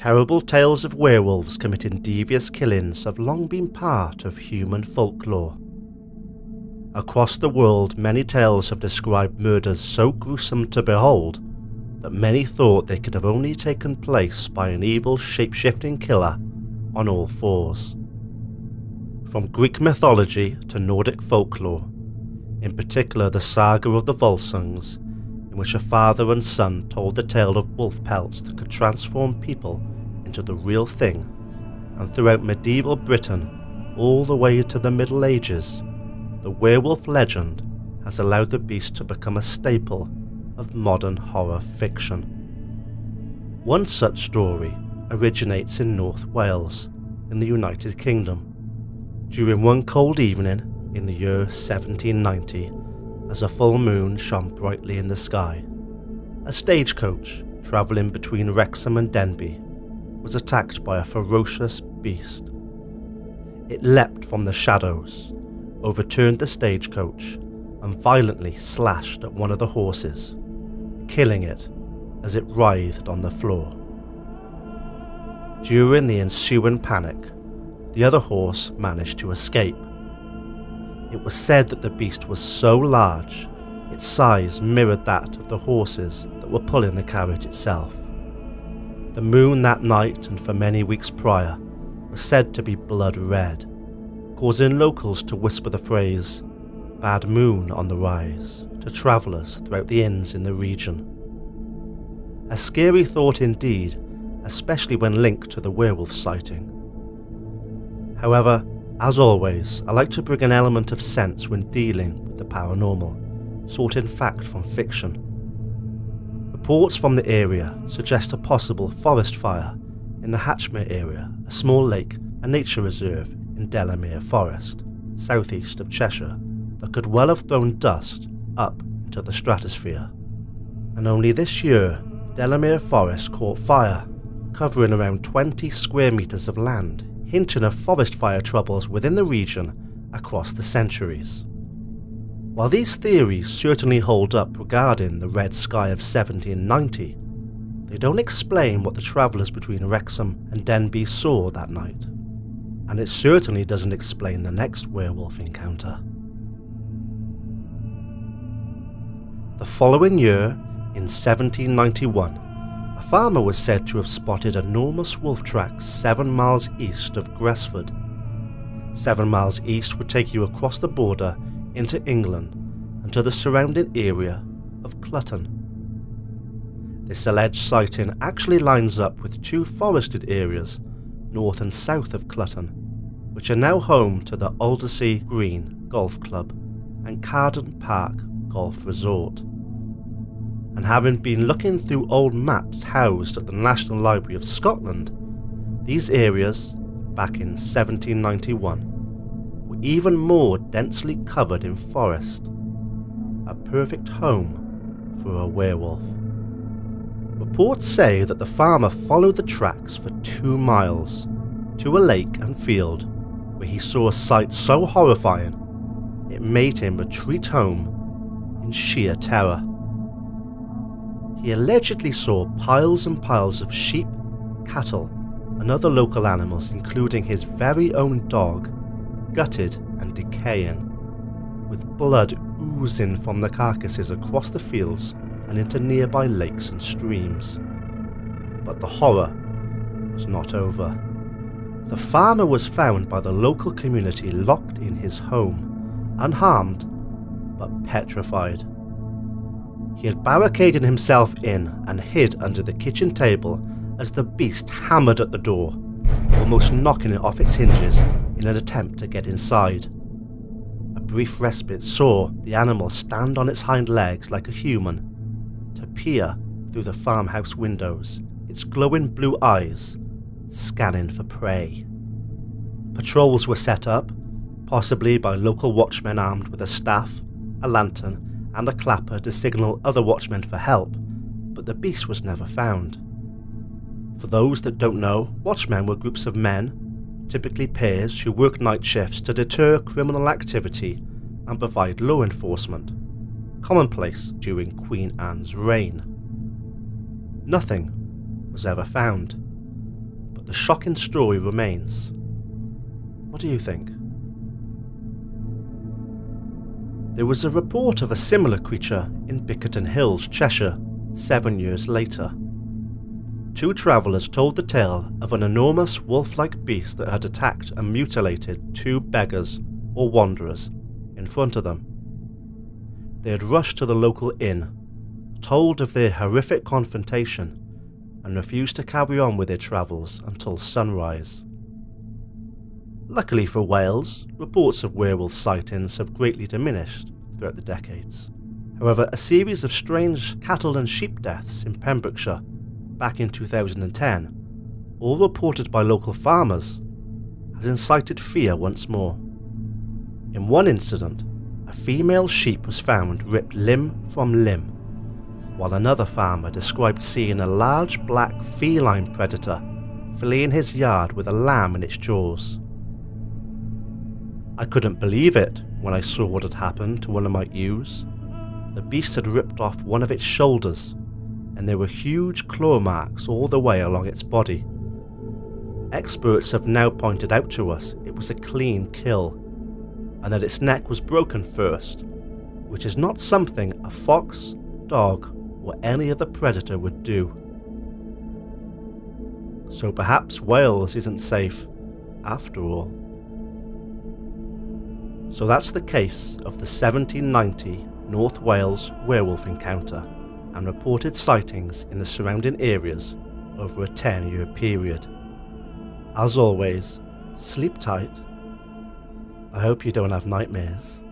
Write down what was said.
Terrible tales of werewolves committing devious killings have long been part of human folklore. Across the world, many tales have described murders so gruesome to behold that many thought they could have only taken place by an evil shape-shifting killer on all fours. From Greek mythology to Nordic folklore, in particular the saga of the Volsungs, in which a father and son told the tale of wolf pelts that could transform people into the real thing, and throughout medieval Britain all the way to the Middle Ages, the werewolf legend has allowed the beast to become a staple of modern horror fiction. One such story originates in North Wales, in the United Kingdom, during one cold evening in the year 1790, as a full moon shone brightly in the sky. A stagecoach travelling between Wrexham and Denbigh was attacked by a ferocious beast. It leapt from the shadows, overturned the stagecoach, and violently slashed at one of the horses, killing it as it writhed on the floor. During the ensuing panic, the other horse managed to escape. It was said that the beast was so large, its size mirrored that of the horses that were pulling the carriage itself. The moon that night and for many weeks prior was said to be blood red, causing locals to whisper the phrase, "bad moon on the rise," to travellers throughout the inns in the region. A scary thought indeed, especially when linked to the werewolf sighting. However, as always, I like to bring an element of sense when dealing with the paranormal, sorting fact from fiction. Reports from the area suggest a possible forest fire in the Hatchmere area, a small lake and nature reserve in Delamere Forest, southeast of Cheshire, that could well have thrown dust up into the stratosphere. And only this year, Delamere Forest caught fire, covering around 20 square metres of land, hinting of forest fire troubles within the region across the centuries. While these theories certainly hold up regarding the red sky of 1790, they don't explain what the travellers between Wrexham and Denbigh saw that night, and it certainly doesn't explain the next werewolf encounter. The following year, in 1791, a farmer was said to have spotted enormous wolf tracks 7 miles east of Gresford. 7 miles east would take you across the border into England and to the surrounding area of Clutton. This alleged sighting actually lines up with 2 forested areas north and south of Clutton, which are now home to the Aldersea Green Golf Club and Carden Park Golf Resort. And having been looking through old maps housed at the National Library of Scotland, these areas, back in 1791, were even more densely covered in forest, a perfect home for a werewolf. Reports say that the farmer followed the tracks for 2 miles to a lake and field where he saw a sight so horrifying it made him retreat home in sheer terror. He allegedly saw piles and piles of sheep, cattle, and other local animals, including his very own dog, gutted and decaying, with blood oozing from the carcasses across the fields and into nearby lakes and streams. But the horror was not over. The farmer was found by the local community locked in his home, unharmed but petrified. He had barricaded himself in and hid under the kitchen table as the beast hammered at the door, almost knocking it off its hinges in an attempt to get inside. A brief respite saw the animal stand on its hind legs like a human, to peer through the farmhouse windows, its glowing blue eyes scanning for prey. Patrols were set up, possibly by local watchmen armed with a staff, a lantern, and a clapper to signal other watchmen for help, but the beast was never found. For those that don't know, watchmen were groups of men, typically pairs, who work night shifts to deter criminal activity and provide law enforcement, commonplace during Queen Anne's reign. Nothing was ever found, the shocking story remains. What do you think? There was a report of a similar creature in Bickerton Hills, Cheshire, 7 years later. 2 travellers told the tale of an enormous wolf-like beast that had attacked and mutilated 2 beggars or wanderers in front of them. They had rushed to the local inn, told of their horrific confrontation, and refused to carry on with their travels until sunrise. Luckily for Wales, reports of werewolf sightings have greatly diminished throughout the decades. However, a series of strange cattle and sheep deaths in Pembrokeshire back in 2010, all reported by local farmers, has incited fear once more. In one incident, a female sheep was found ripped limb from limb, while another farmer described seeing a large black feline predator fleeing his yard with a lamb in its jaws. I couldn't believe it when I saw what had happened to one of my ewes. The beast had ripped off one of its shoulders, and there were huge claw marks all the way along its body. Experts have now pointed out to us it was a clean kill, and that its neck was broken first, which is not something a fox, dog, or any other predator would do. So perhaps Wales isn't safe after all. So that's the case of the 1790 North Wales werewolf encounter and reported sightings in the surrounding areas over a 10-year period. As always, sleep tight. I hope you don't have nightmares.